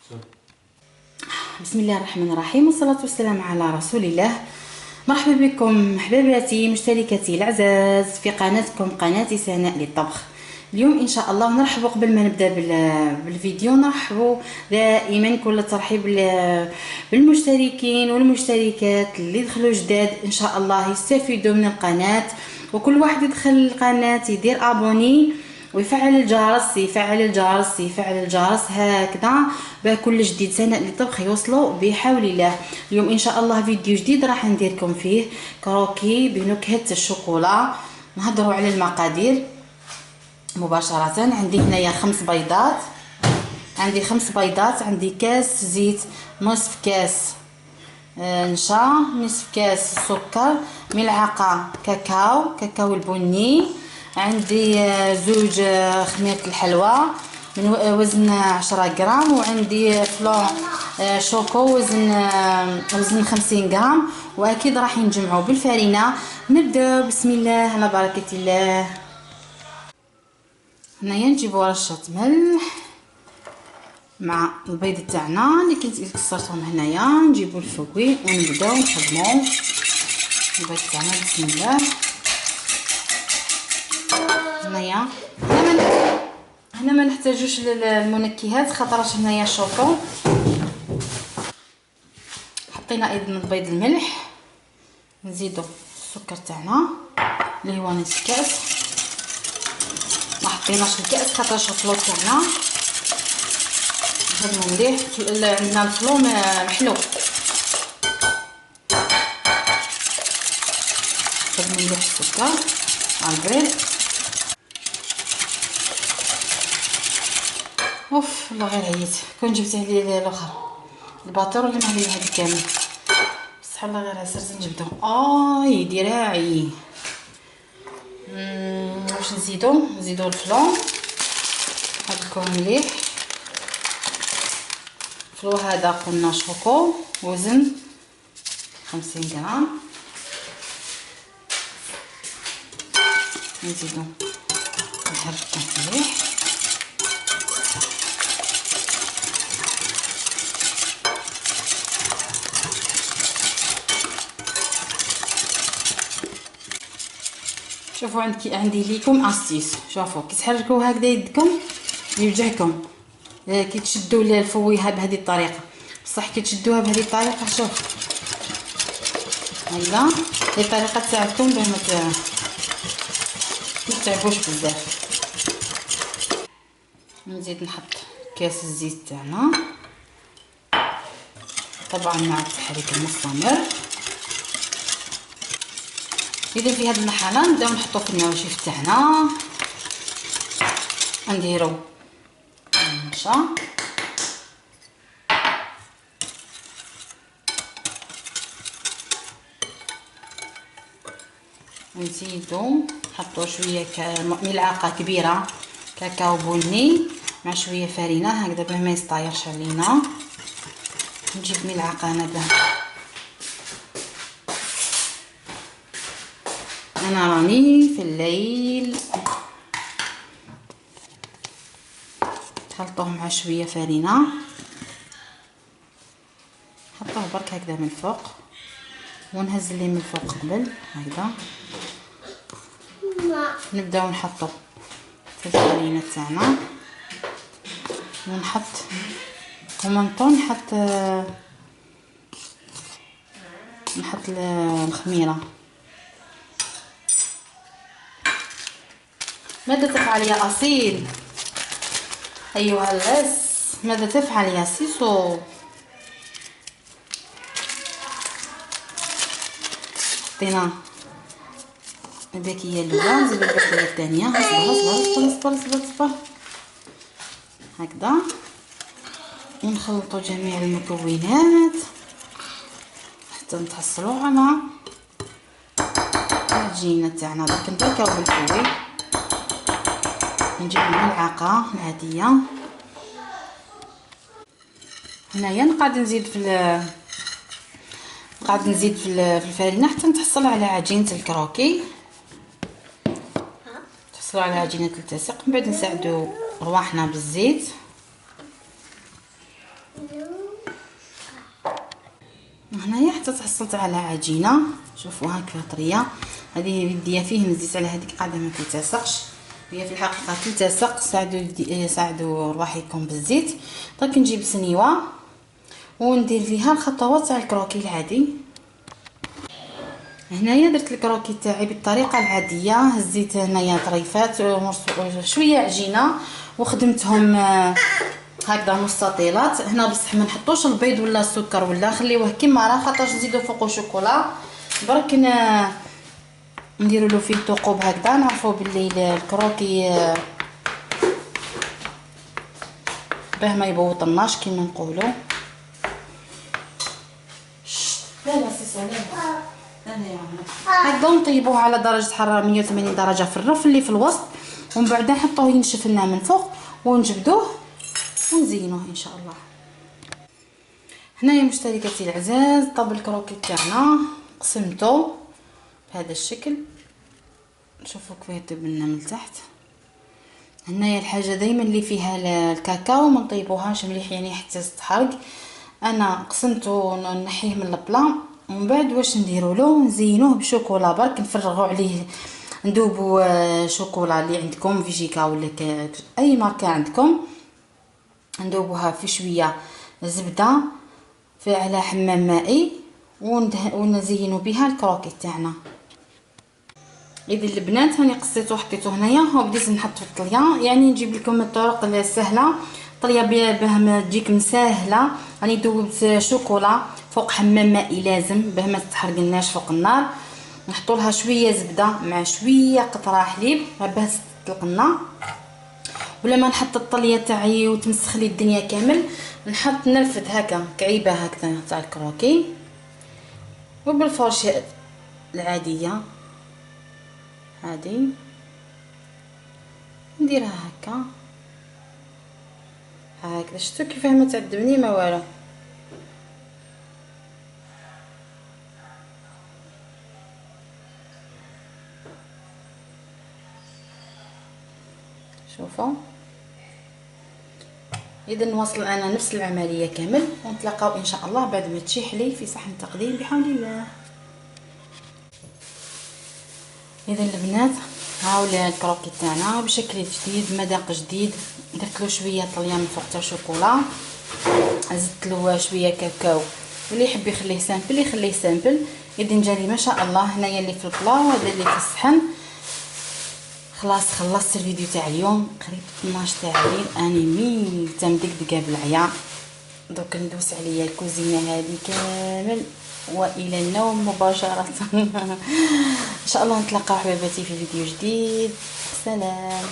بسم الله الرحمن الرحيم، والصلاة والسلام على رسول الله. مرحبا بكم حباباتي مشتركاتي الأعزاز في قناتكم قناة سناء للطبخ. اليوم إن شاء الله نرحبوا قبل ما نبدأ بالفيديو، نرحبوا دائما كل الترحيب بالمشتركين والمشتركات اللي دخلوا جداد، إن شاء الله يستفيدوا من القناة. وكل واحد يدخل القناة يدير أبوني ويفعل الجرس يفعل الجرس هكذا بكل جديد سناء للطبخ يوصلوا بحول الله. اليوم ان شاء الله فيديو جديد راح نديركم فيه كروكي بنكهة الشوكولا. نهضروا على المقادير مباشرة. عندي هنايا 5 بيضات، عندي كاس زيت، نصف كاس نشا، نصف كاس سكر، ملعقة كاكاو البني، عندي زوج خميرة الحلوى من وزن 10 غرام، وعندي فلون شوكو وزن 50 غرام. واكيد راح نجمعوا بالفرينه. نبدا بسم الله على بركه الله. هنايا نجيبوا رشه ملح مع البيض تاعنا اللي كنت كسرتهم. هنايا نجيبوا الفوي ونبداو نخدموا البيض تاعنا. بسم الله. هنا ما نحتاجوش للمنكهات خاطرش هنايا شوكو. حطينا ايضا البيض الملح، نزيدو السكر تاعنا اللي هو نصف كاس. ما حطيناش الكاس خاطرش الفلو تاعنا نخدمو مليح. عندنا الفلو محلو، نخدمو مليح السكر مع البيض. اوف والله غير عييت، كون جبت عليه الاخر الباطور ولا ما عليه هذا كامل. بصح الله غير عسرت نجبدو. دراعي. واش نزيدو الفلون. نحركوه مليح. الفلو هذا قلنا شوكو وزن 50 غرام. نزيدو نحركوه مليح. شوفوا عندي ليكم استيس. شوفوا كي تحركوا هكذا يدكم يوجعكم كي تشدوا الفويها بهذه الطريقه. بصح كي تشدوها بهذه الطريقه شوف هكذا هي الطريقه تاعكم باش ما تتعبوش بزاف. نزيد نحط كاس الزيت تاعنا طبعا مع التحريك المستمر. اذا في هذه المرحله نبداو نحطو في النواشف تاعنا، نديرو النشا، نزيدو نحطو شويه ملعقه كبيره كاكاو بني مع شويه فرينه هكذا باه ما يستايرش علينا. نجيب ملعقه انا انا راني في الليل. نخلطوه مع شويه فرينه، نحطوه برك هكذا من الفوق ونهز ليه من الفوق قبل هكذا. نبداو نحطو في الفرينه تاعنا ونحط ومنطون نحط الخميره. ماذا تفعل يا أصيل؟ أيها اللص ماذا تفعل يا سيسو؟ حطينا الباكية الأولى، نزيدو الباكية الثانية. اصبر هكذا ونخلطو جميع المكونات حتى نتحصلو على العجينة تاعنا. درك نبركاو بالفوي. نجيب الملعقه العاديه. هنايا نقعد نزيد في الفرينه حتى نتحصل على عجينه الكروكي. نحصلوا على عجينه التسق. من بعد نساعدوا رواحنا بالزيت هنايا حتى تحصلت على عجينه، شوفوا هكا طريه. هذه يديا فيه مزيت على هذيك قاعده ما تلتصقش، هي في الحقيقه تلتصق. ساعدوا رواحكم بالزيت. دونك نجيب سنيوه وندير فيها الخطوات تاع الكروكي العادي. هنايا درت الكروكي تاعي بالطريقه العاديه. هزيت هنايا طريفات شويه عجينه وخدمتهم هكذا مستطيلات. هنا بصح ما نحطوش البيض ولا السكر ولا خليوه كيما راه، خاطرش نزيدو فوقو شوكولا برك. نديرو له فيه ثقوب هكذا. نعرفوا باللي الكروكي باه ما يبوطناش كيما نقولوا. لا لا سي سلام هكذا. نطيبوه على درجه حراره 180 درجه في الرف اللي في الوسط، ومن بعد نحطوه ينشف لنا من فوق ونجبدوه ونزينوه ان شاء الله. هنايا مشتركاتي العزاز طاب الكروكي تاعنا قسمته بهذا الشكل. شوفوا كيف يطيب لنا من التحت. هنايا الحاجه دائما اللي فيها الكاكاو ما نطيبوهاش مليح يعني حتى تتحرق. انا قسمته ونحيه من البلا، ومن بعد واش نديروا له نزينوه بشوكولا برك. نفرغوا عليه ندوبوا شوكولا اللي عندكم فيجيكا ولا اي ماركه عندكم، ندوبوها في شويه زبده في على حمام مائي ونزينوا بها الكروكي تاعنا. اذا البنات هاني قصيته وحطيته هنايا وبديت نحط في الطليه. يعني نجيب لكم الطرق السهله. طليه باه ما تجيك مسهله. راني دوبت شوكولا فوق حمام مائي لازم باه ما تتحرقلناش فوق النار. نحطوا لها شويه زبده مع شويه قطره حليب باه تطلق لنا. ولا ما نحط الطليه تاعي وتمسخ لي الدنيا كامل، نحط نرفد هكا كعيبه هكذا تاع الكروكي وبالفرشه العاديه هذه نديرها هكا هكذا. شفتوا كيفاه ما تعذبني ما والو. شوفوا اذا نواصل انا نفس العمليه كامل ونتلاقاو ان شاء الله بعد ما تشيح لي في صحن تقديم بحول الله. اذا البنات هاو الكروكي تاعنا بشكل جديد مذاق جديد. درت له شويه طليه من فوق تاع شوكولا، زدت له شويه كاكاو، واللي يحب يخليه سامبل يخليه سامبل. اذا جاني ما شاء الله هنايا اللي في البلا وهذا اللي في الصحن. خلاص خلصت الفيديو تاع اليوم قريب 12 تاع الليل. اني ميته مدقدقه بالعيا. دوك ندوس عليا الكوزينه هذه كامل والى النوم مباشره. ان شاء الله نتلاقاو حبيباتي في فيديو جديد. سلام.